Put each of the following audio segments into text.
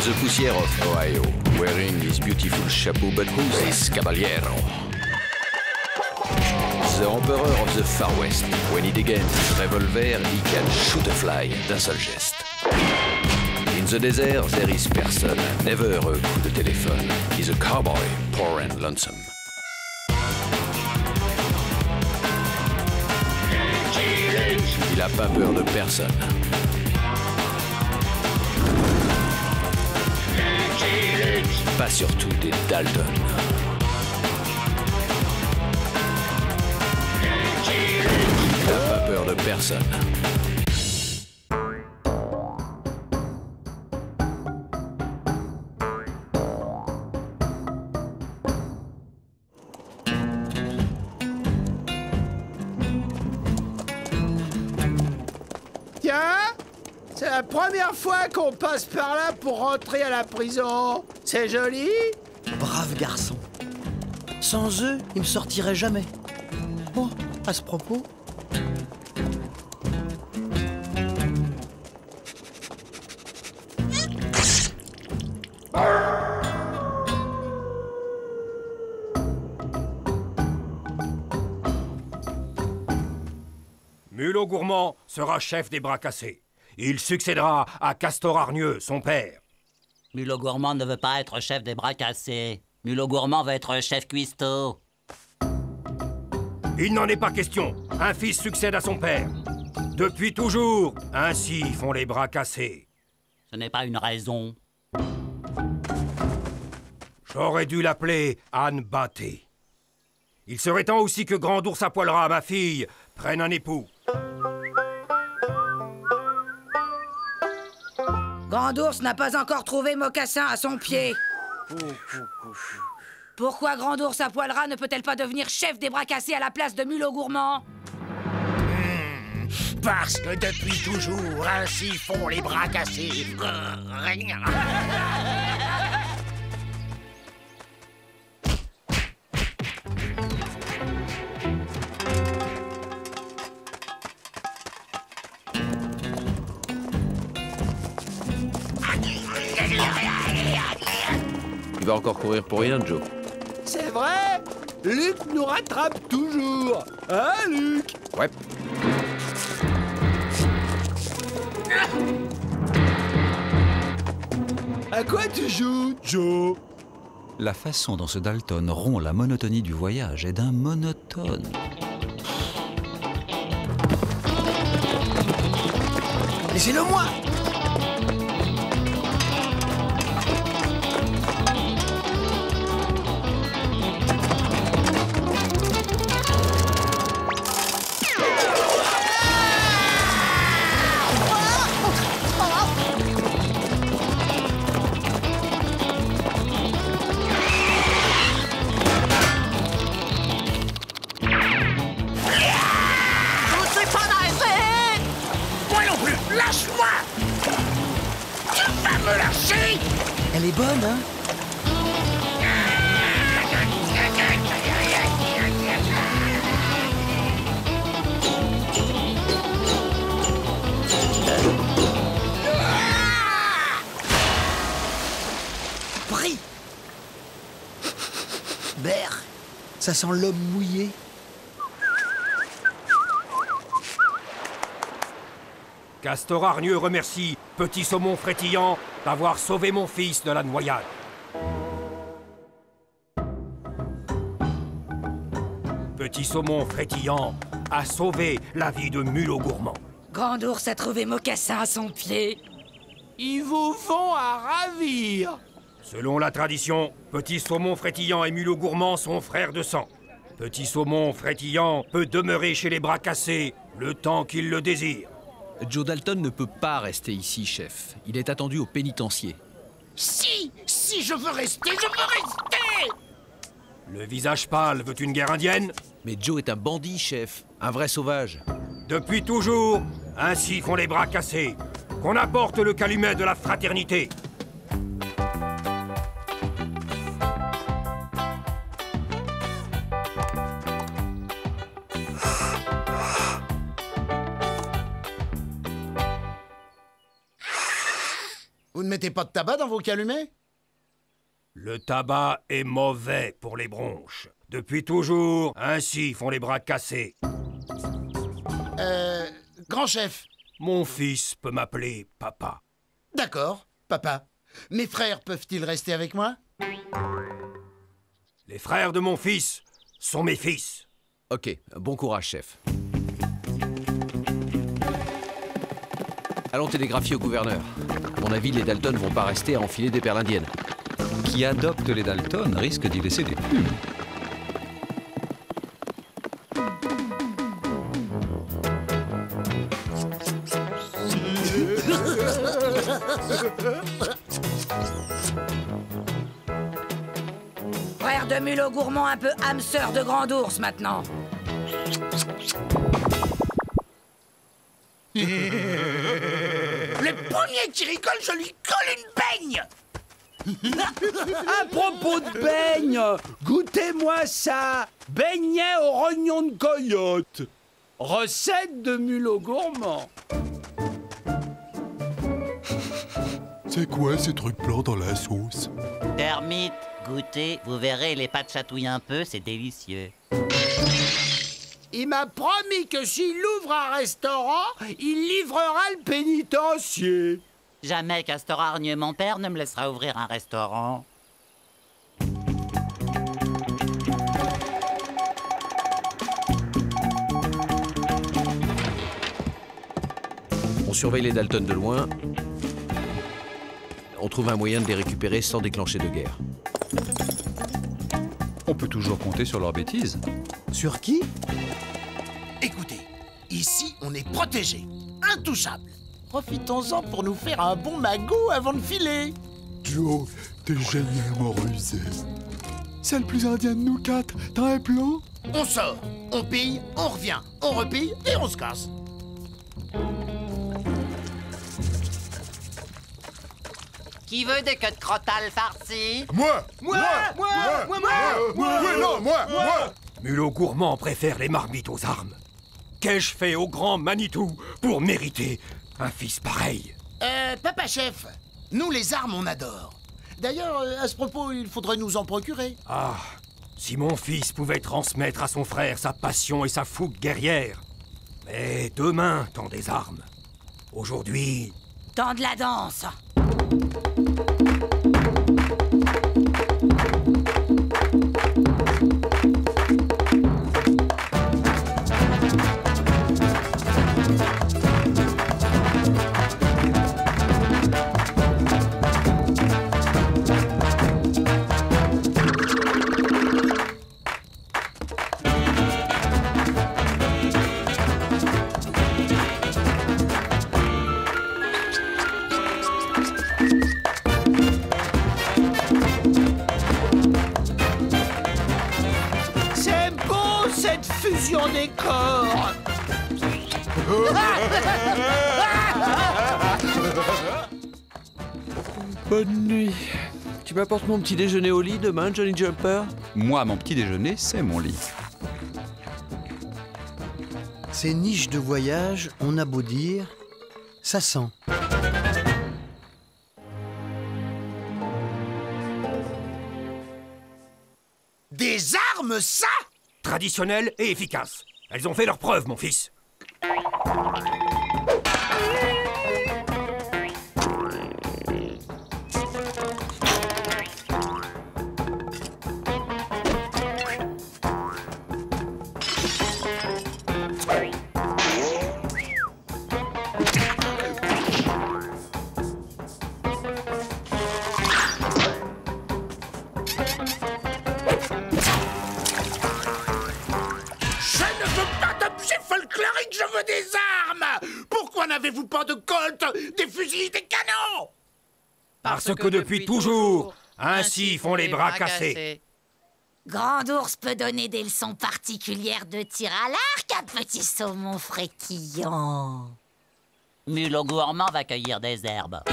the poussière of Ohio, wearing his beautiful chapeau, but who's this caballero? The emperor of the Far West. When he degains his revolver, he can shoot a fly d'un seul geste. In the desert, there is person, never a coup de téléphone. He's a cowboy, poor and lonesome. Il a pas peur de personne. Pas surtout des Dalton. Il n'a pas peur de personne. Tiens, c'est la première fois qu'on passe par là pour rentrer à la prison. C'est joli. Brave garçon. Sans eux, il me sortirait jamais. Oh, à ce propos... Mulot Gourmand sera chef des bras cassés. Il succédera à Castor Hargneux, son père. Mulot Gourmand ne veut pas être chef des bras cassés. Mulot Gourmand veut être chef cuistot. Il n'en est pas question. Un fils succède à son père. Depuis toujours, ainsi font les bras cassés. Ce n'est pas une raison. J'aurais dû l'appeler Anne Batté. Il serait temps aussi que Grand Ours à poil ras, ma fille, prenne un époux. Grand Ours n'a pas encore trouvé Mocassin à son pied. Pourquoi Grand Ours à poil ras ne peut-elle pas devenir chef des bras cassés à la place de Mulot Gourmand? Parce que depuis toujours, ainsi font les bras cassés. Tu vas encore courir pour rien, Joe. C'est vrai. Luc nous rattrape toujours. Hein, Luc? Ouais. À quoi tu joues, Joe? La façon dont ce Dalton rompt la monotonie du voyage est d'un monotone. Laissez-le moi! Lâche-moi! Tu vas me lâcher! Elle est bonne, hein? Pris! Berre, ça sent l'homme mouillé. Castor Hargneux remercie Petit Saumon Frétillant d'avoir sauvé mon fils de la noyade. Petit Saumon Frétillant a sauvé la vie de Mulot Gourmand. Grand Ours a trouvé Mocassin à son pied. Ils vous font à ravir. Selon la tradition, Petit Saumon Frétillant et Mulot Gourmand sont frères de sang. Petit Saumon Frétillant peut demeurer chez les bras cassés le temps qu'il le désire. Joe Dalton ne peut pas rester ici, chef. Il est attendu au pénitencier. Si je veux rester, je veux rester! Le visage pâle veut une guerre indienne? Mais Joe est un bandit, chef. Un vrai sauvage. Depuis toujours, ainsi font les bras cassés. Qu'on apporte le calumet de la fraternité. Vous ne mettez pas de tabac dans vos calumets? Le tabac est mauvais pour les bronches. Depuis toujours, ainsi font les bras cassés. Grand chef. Mon fils peut m'appeler papa. D'accord, papa. Mes frères peuvent-ils rester avec moi? Les frères de mon fils sont mes fils. Ok, bon courage, chef. Allons télégraphier au gouverneur. À mon avis, les Dalton vont pas rester à enfiler des perles indiennes. Qui adopte les Dalton risque d'y laisser des plumes. Frère de mulot gourmand un peu hamster de grand ours maintenant. Le premier qui rigole, je lui colle une baigne. À propos de beignes, goûtez-moi ça. Beignet au rognon de coyote. Recette de mulot gourmand. C'est quoi ces trucs blancs dans la sauce? Termite, goûtez, vous verrez, les pâtes chatouillent un peu, c'est délicieux. Il m'a promis que s'il ouvre un restaurant, il livrera le pénitencier. Jamais Castor Hargne, mon père, ne me laissera ouvrir un restaurant. On surveille les Dalton de loin. On trouve un moyen de les récupérer sans déclencher de guerre. On peut toujours compter sur leur bêtise. Sur qui? Écoutez, ici, on est protégés, intouchables. Profitons-en pour nous faire un bon magot avant de filer. Joe, t'es génialement rusé. C'est le plus indien de nous quatre. T'as un plan? On sort, on pille, on revient, on repille et on se casse. Qui veut des queues de crotale farcies? Moi! Mulot gourmand préfère les marmites aux armes. Qu'ai-je fait au grand Manitou pour mériter un fils pareil? Papa chef, nous les armes on adore. D'ailleurs, à ce propos, il faudrait nous en procurer. Ah, si mon fils pouvait transmettre à son frère sa passion et sa fougue guerrière. Mais demain, tant des armes. Aujourd'hui... Temps de la danse. Fusion des corps. Bonne nuit. Tu m'apportes mon petit déjeuner au lit demain, Johnny Jumper? Moi, mon petit déjeuner, c'est mon lit. Ces niches de voyage, on a beau dire, ça sent. Des armes, ça? Traditionnelles et efficaces. Elles ont fait leurs preuves, mon fils. Je veux des armes! Pourquoi n'avez-vous pas de Colt, des fusils, des canons? Parce que depuis toujours, ainsi font les bras cassés. Grand ours peut donner des leçons particulières de tir à l'arc à petit saumon frétillant. Mulot gourmand va cueillir des herbes.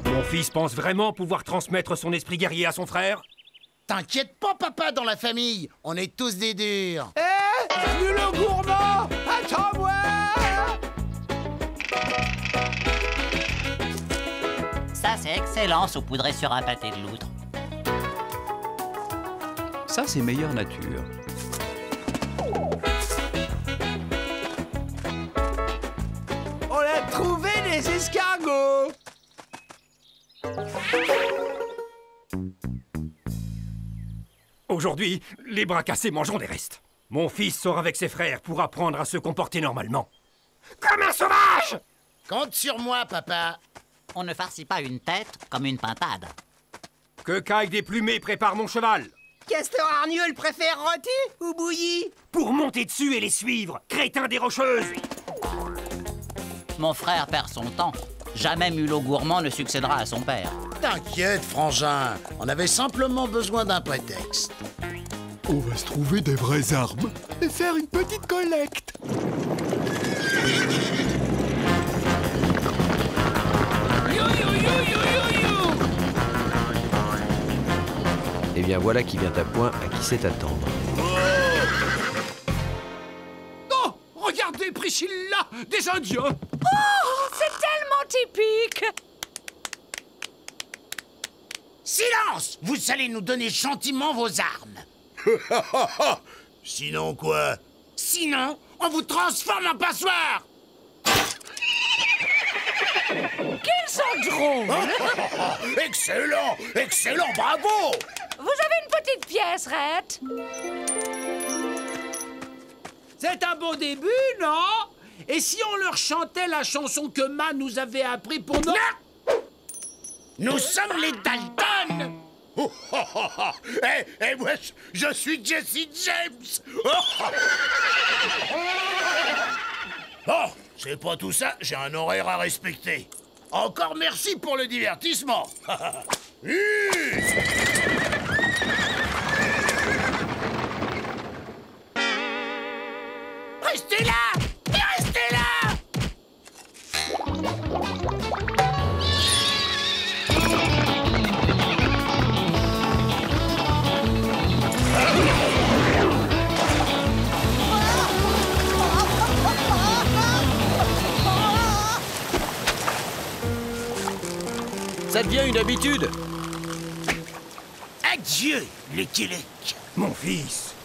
Mon fils pense vraiment pouvoir transmettre son esprit guerrier à son frère? T'inquiète pas, papa, dans la famille. On est tous des durs. Mulot gourmand, attends-moi! Excellent, saupoudré sur un pâté de loutre. Ça, c'est meilleure nature. On a trouvé les escargots. Aujourd'hui, les bras cassés mangeront des restes. Mon fils sort avec ses frères pour apprendre à se comporter normalement. Comme un sauvage! Compte sur moi, papa. On ne farcit pas une tête comme une pintade. Que Caille Déplumé prépare mon cheval. Castor Hargneux le préfère rôti ou bouilli? Pour monter dessus et les suivre, crétin des Rocheuses. Mon frère perd son temps. Jamais Mulot Gourmand ne succédera à son père. T'inquiète, frangin. On avait simplement besoin d'un prétexte. On va se trouver des vraies armes et faire une petite collecte. Eh bien voilà qui vient à point à qui sait attendre. Oh, regardez, Priscilla, des Indiens. Oh, c'est tellement typique. Silence! Vous allez nous donner gentiment vos armes. Sinon quoi? Sinon, on vous transforme en passoire. Qu'ils sont drôles. Excellent! Excellent, bravo! Vous avez une petite pièce, Rhett? C'est un beau début, non? Et si on leur chantait la chanson que Ma nous avait appris pour nous... Nous sommes les Dalton. Moi, je suis Jesse James. Bon, c'est pas tout ça, j'ai un horaire à respecter. Encore merci pour le divertissement. Restez là! Et restez là! Ça devient une habitude. Adieu, les Quélecs. Mon fils,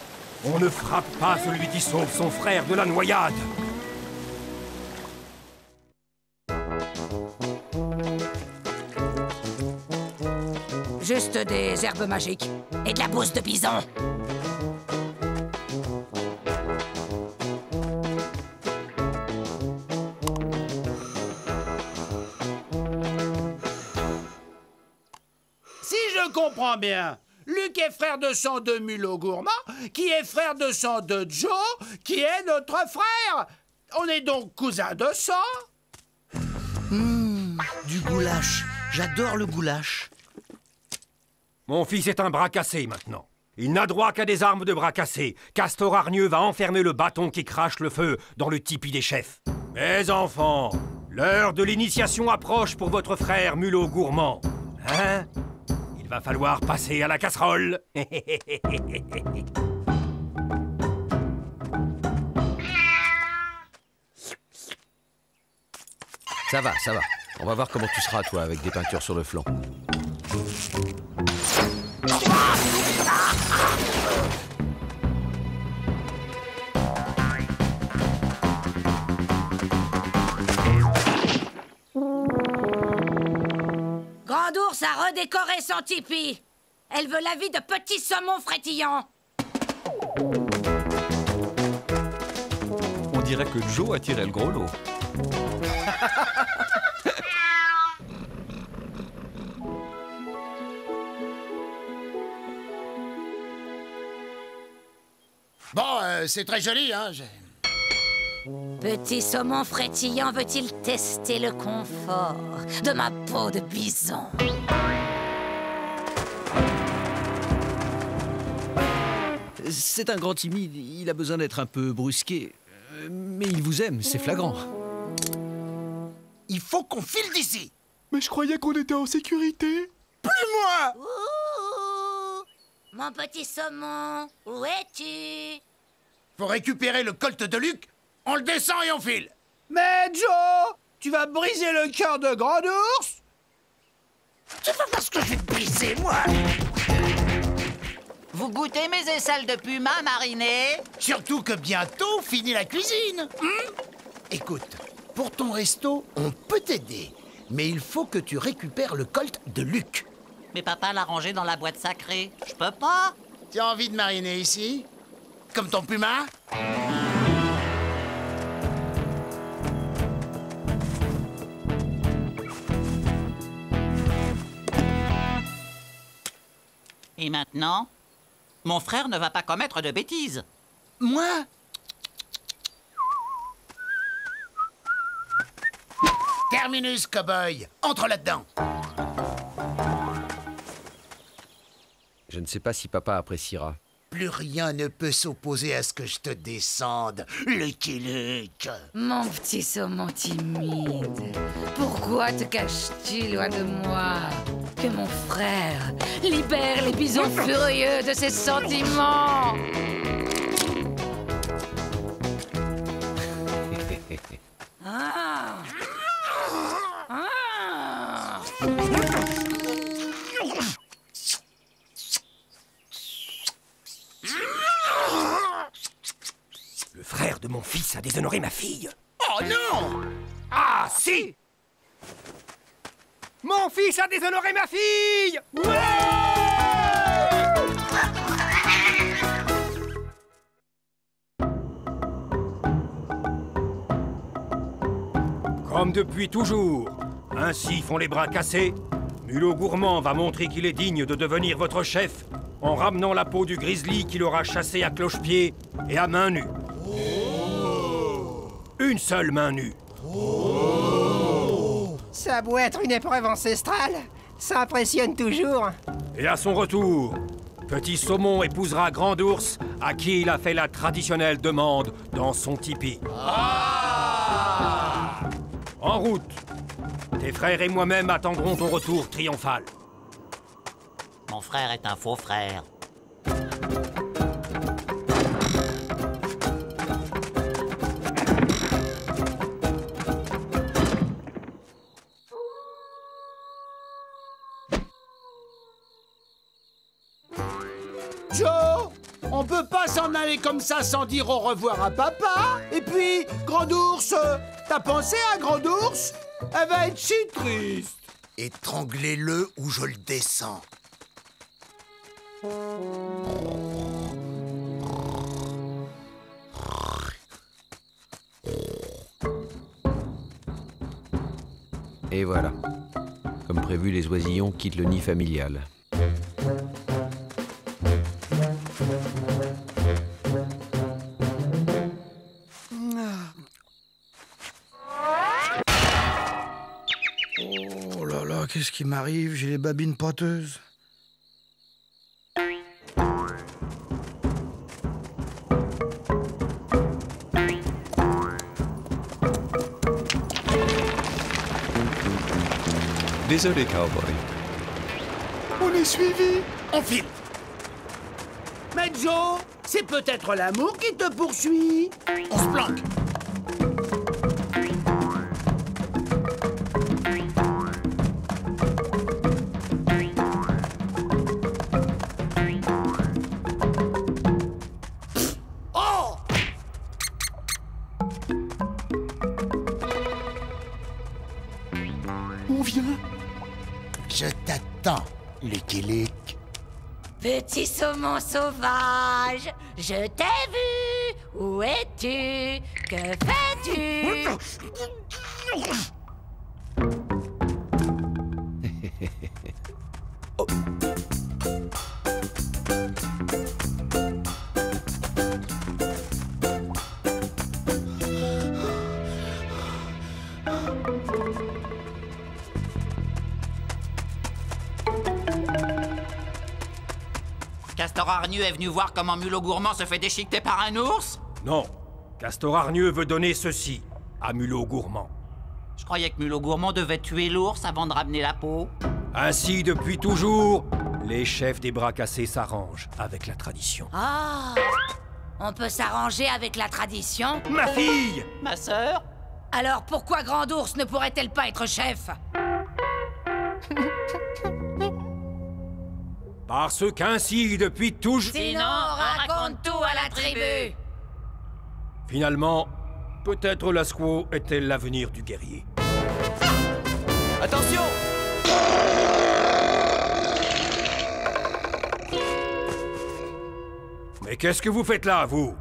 on ne frappe pas celui qui sauve son frère de la noyade. Juste des herbes magiques. Et de la bouse de bison. Si je comprends bien, Luc est frère de sang de Mulot Gourmand, qui est frère de sang de Joe, qui est notre frère. On est donc cousins de sang. Du goulash. J'adore le goulash. Mon fils est un bras cassé maintenant. Il n'a droit qu'à des armes de bras cassés. Castor Hargneux va enfermer le bâton qui crache le feu dans le tipi des chefs. Mes enfants, l'heure de l'initiation approche pour votre frère Mulot Gourmand. Hein? Il va falloir passer à la casserole. Ça va, ça va. On va voir comment tu seras, toi, avec des peintures sur le flanc. Grand Ours a redécoré son tipi. Elle veut la vie de petits saumons frétillants. On dirait que Joe a tiré le gros lot. Bon, c'est très joli, hein. Petit saumon frétillant veut-il tester le confort de ma peau de bison? C'est un grand timide, il a besoin d'être un peu brusqué. Mais il vous aime, c'est flagrant. Il faut qu'on file d'ici. Mais je croyais qu'on était en sécurité. Plus moi! Ouh, mon petit saumon, où es-tu? Faut récupérer le colt de Luc, on le descend et on file. Mais Joe, tu vas briser le cœur de Grand Ours? Tu vas voir ce que je vais te briser, moi. Vous goûtez mes aisselles de puma marinées? Surtout que bientôt finit la cuisine. Écoute, pour ton resto, on peut t'aider. Mais il faut que tu récupères le colt de Luc. Mais papa l'a rangé dans la boîte sacrée. Je peux pas. Tu as envie de mariner ici? Comme ton puma? Et maintenant? Mon frère ne va pas commettre de bêtises. Moi? Terminus, cow-boy. Entre là-dedans. Je ne sais pas si papa appréciera. Plus rien ne peut s'opposer à ce que je te descende, Lucky Luke. Mon petit saumon timide, pourquoi te caches-tu loin de moi? Que mon frère libère les bisons furieux de ses sentiments. Ah. Ah. Le frère de mon fils a déshonoré ma fille. Oh non! Ah si! Mon fils a déshonoré ma fille! Comme depuis toujours, ainsi font les bras cassés, Mulot Gourmand va montrer qu'il est digne de devenir votre chef en ramenant la peau du grizzly qu'il aura chassé à cloche-pied et à main nue. Une seule main nue. Ça a beau être une épreuve ancestrale, ça impressionne toujours. Et à son retour, Petit Saumon épousera Grand Ours, à qui il a fait la traditionnelle demande dans son tipi. En route, tes frères et moi-même attendrons ton retour triomphal. Mon frère est un faux frère. Joe, on peut pas s'en aller comme ça sans dire au revoir à papa. Et puis, Grand Ours, t'as pensé à Grand Ours? Elle va être si triste. Étranglez-le ou je le descends. Et voilà. Comme prévu, les oisillons quittent le nid familial. Oh là là, qu'est-ce qui m'arrive? J'ai les babines poteuses. Désolé, cowboy. On est suivi. On file. Mais Joe, c'est peut-être l'amour qui te poursuit. On se planque. Oh! On vient. Je t'attends, Lucky Luke. Petit saumon sauvage, je t'ai vu. Où es-tu? Que fais-tu? Castor Hargneux est venu voir comment Mulot Gourmand se fait déchiqueter par un ours? Non, Castor Hargneux veut donner ceci à Mulot Gourmand. Je croyais que Mulot Gourmand devait tuer l'ours avant de ramener la peau. Ainsi, depuis toujours, les chefs des bras cassés s'arrangent avec la tradition. Ah! On peut s'arranger avec la tradition? Ma fille! Ma sœur? Alors pourquoi Grand Ours ne pourrait-elle pas être chef? Parce qu'ainsi, depuis toujours... Sinon, raconte tout à la tribu. Finalement, peut-être la squaw était l'avenir du guerrier. Attention! Mais qu'est-ce que vous faites là, vous?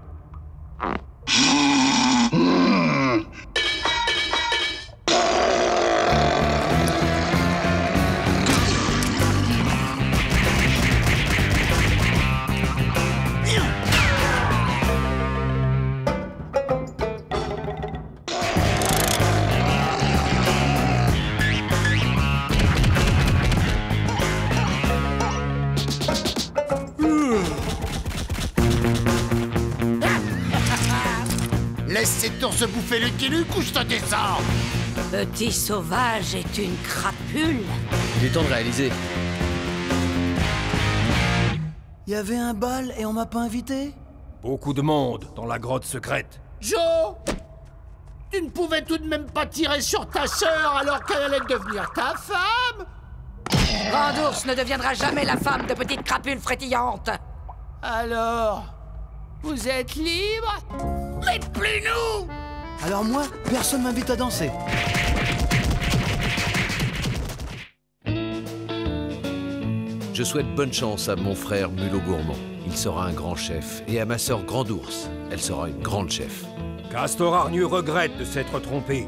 Laisse cet ours bouffer le Luke ou je te descends. Petit sauvage est une crapule. Il est temps de réaliser. Il y avait un bal et on m'a pas invité? Beaucoup de monde dans la grotte secrète. Joe! Tu ne pouvais tout de même pas tirer sur ta sœur alors qu'elle allait devenir ta femme? Grand ours ne deviendra jamais la femme de petite crapule frétillante. Alors, vous êtes libre? Mais plus nous! Alors moi, personne m'invite à danser. Je souhaite bonne chance à mon frère Mulot Gourmand. Il sera un grand chef. Et à ma sœur Grand Ours. Elle sera une grande chef. Castor Hargneux regrette de s'être trompé.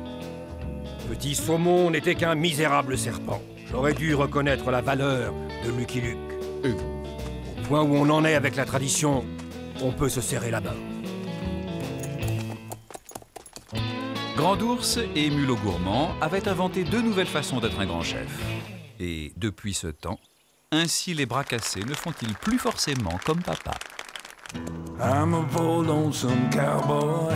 Petit Saumon n'était qu'un misérable serpent. J'aurais dû reconnaître la valeur de Lucky Luke. Au point où on en est avec la tradition, on peut se serrer la main. Grand Ours et Mulot Gourmand avaient inventé 2 nouvelles façons d'être un grand chef. Et depuis ce temps, ainsi les bras cassés ne font-ils plus forcément comme papa. I'm a bold lonesome cowboy.